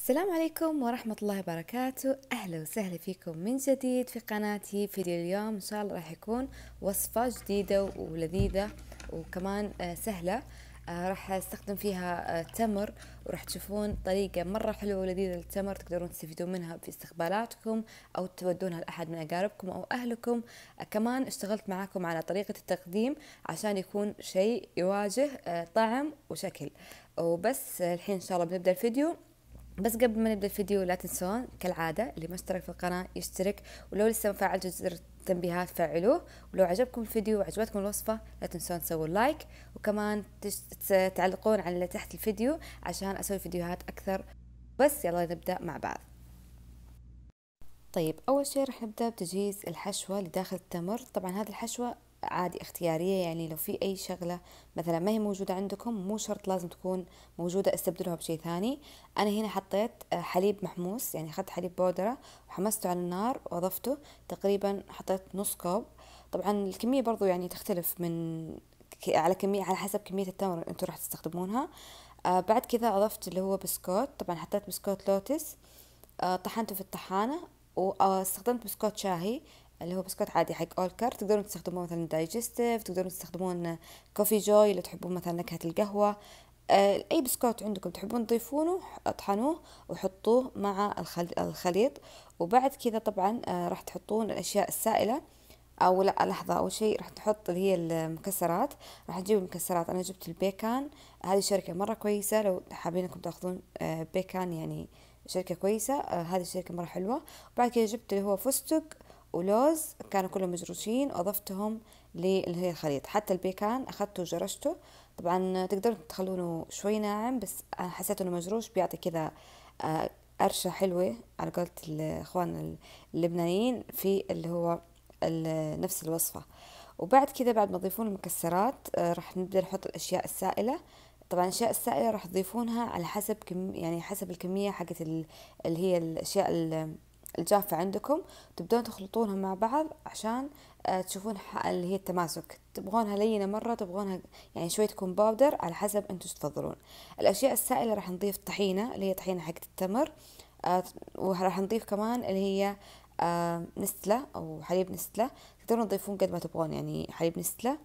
السلام عليكم ورحمة الله وبركاته. أهلا وسهلا فيكم من جديد في قناتي. فيديو اليوم إن شاء الله راح يكون وصفة جديدة ولذيذة وكمان سهلة. راح استخدم فيها تمر، وراح تشوفون طريقة مرة حلوة ولذيذة للتمر تقدرون تستفيدون منها في استقبالاتكم أو تودونها لأحد من أقاربكم أو أهلكم. كمان اشتغلت معاكم على طريقة التقديم عشان يكون شيء يواجه طعم وشكل. وبس الحين إن شاء الله بنبدأ الفيديو. بس قبل ما نبدأ الفيديو لا تنسون كالعادة اللي ما اشترك في القناة يشترك، ولو لسه ما فعلتوا زر التنبيهات فعلوه، ولو عجبكم الفيديو وعجبتكم الوصفة لا تنسون تسووا لايك، وكمان تعلقون على تحت الفيديو عشان أسوي فيديوهات أكثر. بس يلا نبدأ مع بعض. طيب أول شيء راح نبدأ بتجهيز الحشوة اللي داخل التمر. طبعا هذه الحشوة عادي اختيارية، يعني لو في أي شغلة مثلا ما هي موجودة عندكم مو شرط لازم تكون موجودة، استبدلوها بشيء ثاني. أنا هنا حطيت حليب محموس، يعني أخذت حليب بودرة وحمسته على النار وأضفته، تقريبا حطيت نص كوب. طبعا الكمية برضو يعني تختلف من على كمية، على حسب كمية التمر اللي انتوا راح تستخدمونها. بعد كذا أضفت اللي هو بسكوت، طبعا حطيت بسكوت لوتس. طحنته في الطحانة، واستخدمت بسكوت شاهي اللي هو بسكوت عادي حق اولكر. تقدرون تستخدمون مثلا دايجستيف، تقدرون تستخدمون كوفي جوي لو تحبون مثلا نكهة القهوة. اي بسكوت عندكم تحبون تضيفونه اطحنوه وحطوه مع الخليط. وبعد كذا طبعا راح تحطون الاشياء السائلة، او لا لحظة، اول شيء راح تحط اللي هي المكسرات. راح نجيب المكسرات، انا جبت البيكان، هذه شركة مرة كويسة لو حابين انكم تاخذون بيكان، يعني شركة كويسة. هذه الشركة مرة حلوة. وبعد كده جبت اللي هو فستق ولوز، كانوا كلهم مجروشين وأضفتهم اللي هي الخليط. حتى البيكان أخذته وجرشته. طبعا تقدرون تخلونه شوي ناعم، بس أنا حسيت إنه مجروش بيعطي كذا قرشة حلوة على قولة الإخوان اللبنانيين في اللي هو نفس الوصفة. وبعد كذا بعد ما تضيفون المكسرات راح نبدأ نحط الأشياء السائلة. طبعا الأشياء السائلة راح تضيفونها على حسب يعني حسب الكمية حقت اللي هي الأشياء الجافة عندكم. تبدون تخلطونها مع بعض عشان تشوفون اللي هي التماسك. تبغونها لينة مرة، تبغونها يعني شوي تكون باودر، على حسب انتوا تفضلون. الأشياء السائلة راح نضيف طحينة اللي هي طحينة حقت التمر. وراح نضيف كمان اللي هي نستلة أو حليب نستلة. تقدرون تضيفون قد ما تبغون يعني حليب نستلة.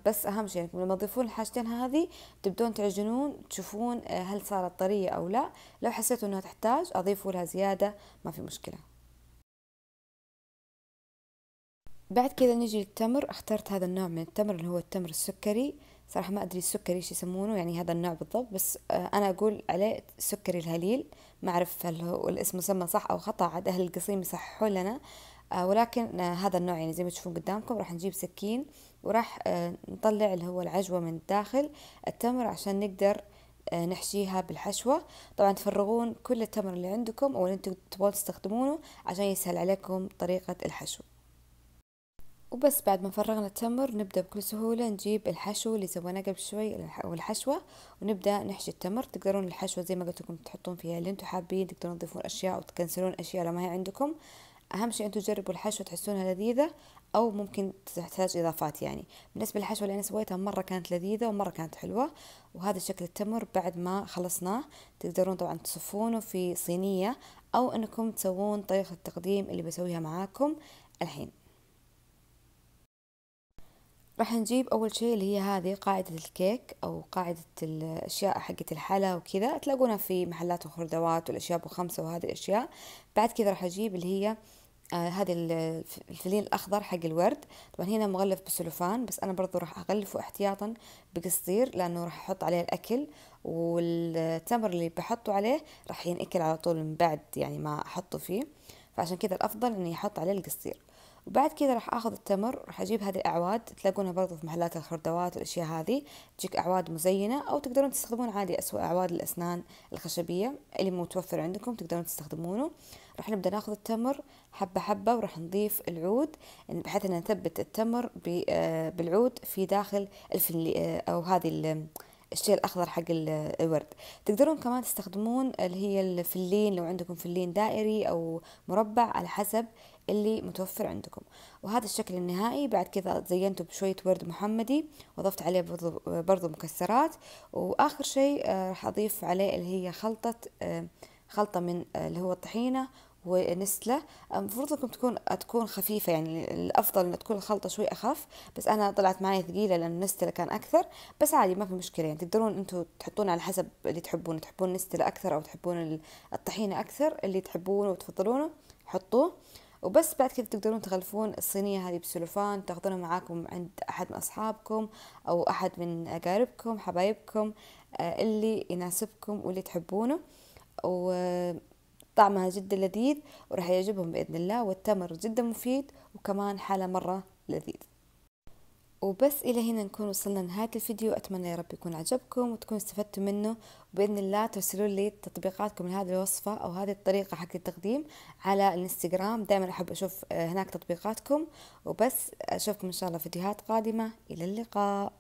بس أهم شيء إنكم لما تضيفون الحاجتين هذه تبدون تعجنون، تشوفون هل صارت طرية أو لا. لو حسيتوا إنها تحتاج أضيفوا لها زيادة، ما في مشكلة. بعد كذا نجي للتمر. اخترت هذا النوع من التمر اللي هو التمر السكري. صراحة ما أدري السكري ايش يسمونه، يعني هذا النوع بالضبط، بس أنا أقول عليه سكري الهليل. ما أعرف هل هو الاسم مسمى صح أو خطأ، عاد أهل القصيم يصححون لنا. ولكن هذا النوع يعني زي ما تشوفون قدامكم. راح نجيب سكين وراح نطلع اللي هو العجوة من داخل التمر عشان نقدر نحشيها بالحشوة. طبعا تفرغون كل التمر اللي عندكم أو اللي انتم تبغون تستخدمونه عشان يسهل عليكم طريقة الحشو. وبس بعد ما فرغنا التمر نبدأ بكل سهولة نجيب الحشو اللي سويناه قبل شوي والحشوة، ونبدأ نحشي التمر. تقدرون الحشوة زي ما قلت لكم تحطون فيها اللي انتم حابين، تقدرون تضيفون أشياء أو تكنسلون أشياء لو ما هي عندكم. أهم شيء انتم تجربوا الحشوة تحسونها لذيذة، أو ممكن تحتاج إضافات. يعني بالنسبة للحشوة اللي أنا سويتها مرة كانت لذيذة ومرة كانت حلوة. وهذا شكل التمر بعد ما خلصناه. تقدرون طبعا تصفونه في صينية، أو أنكم تسوون طريقة التقديم اللي بسويها معاكم الحين. راح نجيب أول شيء اللي هي هذه قاعدة الكيك أو قاعدة الأشياء حقة الحلا وكذا، تلاقونها في محلات الخردوات والأشياء ب5 وهذه الأشياء. بعد كذا راح أجيب اللي هي هذا الفلين الأخضر حق الورد. طبعا هنا مغلف بسلوفان، بس أنا برضو راح أغلفه احتياطا بقصدير، لأنه راح أحط عليه الأكل، والتمر اللي بحطه عليه راح ينأكل على طول من بعد يعني ما أحطه فيه. فعشان كذا الأفضل إني أحط عليه القصدير. وبعد كذا راح اخذ التمر، راح اجيب هذه الاعواد تلاقونها برضو في محلات الخردوات والاشياء هذه. تجيك اعواد مزينه، او تقدرون تستخدمون عادي اسوأ اعواد الاسنان الخشبيه اللي متوفر عندكم تقدرون تستخدمونه. راح نبدا ناخذ التمر حبه حبه، وراح نضيف العود بحيث ان نثبت التمر بالعود في داخل او هذه الشيء الأخضر حق الورد. تقدرون كمان تستخدمون اللي هي الفلين، لو عندكم فلين دائري أو مربع على حسب اللي متوفر عندكم. وهذا الشكل النهائي. بعد كذا زينته بشوية ورد محمدي، وضفت عليه برضو مكسرات. واخر شيء راح اضيف عليه اللي هي خلطة من اللي هو الطحينة ونستلة. المفروض لكم تكون خفيفة، يعني الأفضل إن تكون الخلطة شوي أخف، بس أنا طلعت معي ثقيلة لأن نستلة كان أكثر. بس عادي ما في مشكلة، يعني تقدرون أنتوا تحطون على حسب اللي تحبون نستلة أكثر أو تحبون الطحينة أكثر، اللي تحبونه وتفضلونه حطوه. وبس بعد كذا تقدرون تغلفون الصينية هذه بسلوفان، تاخذونها معاكم عند أحد من أصحابكم أو أحد من أقاربكم حبايبكم، اللي يناسبكم واللي تحبونه. وطعمها جدا لذيذ وراح يعجبهم بإذن الله، والتمر جدا مفيد وكمان حالة مرة لذيذ. وبس إلى هنا نكون وصلنا لنهاية الفيديو. أتمنى يا رب يكون عجبكم وتكونوا استفدتوا منه، وبإذن الله ترسلوا لي تطبيقاتكم من هذه الوصفة أو هذه الطريقة حق التقديم على الانستغرام. دائما أحب أشوف هناك تطبيقاتكم. وبس أشوفكم إن شاء الله فيديوهات قادمة. إلى اللقاء.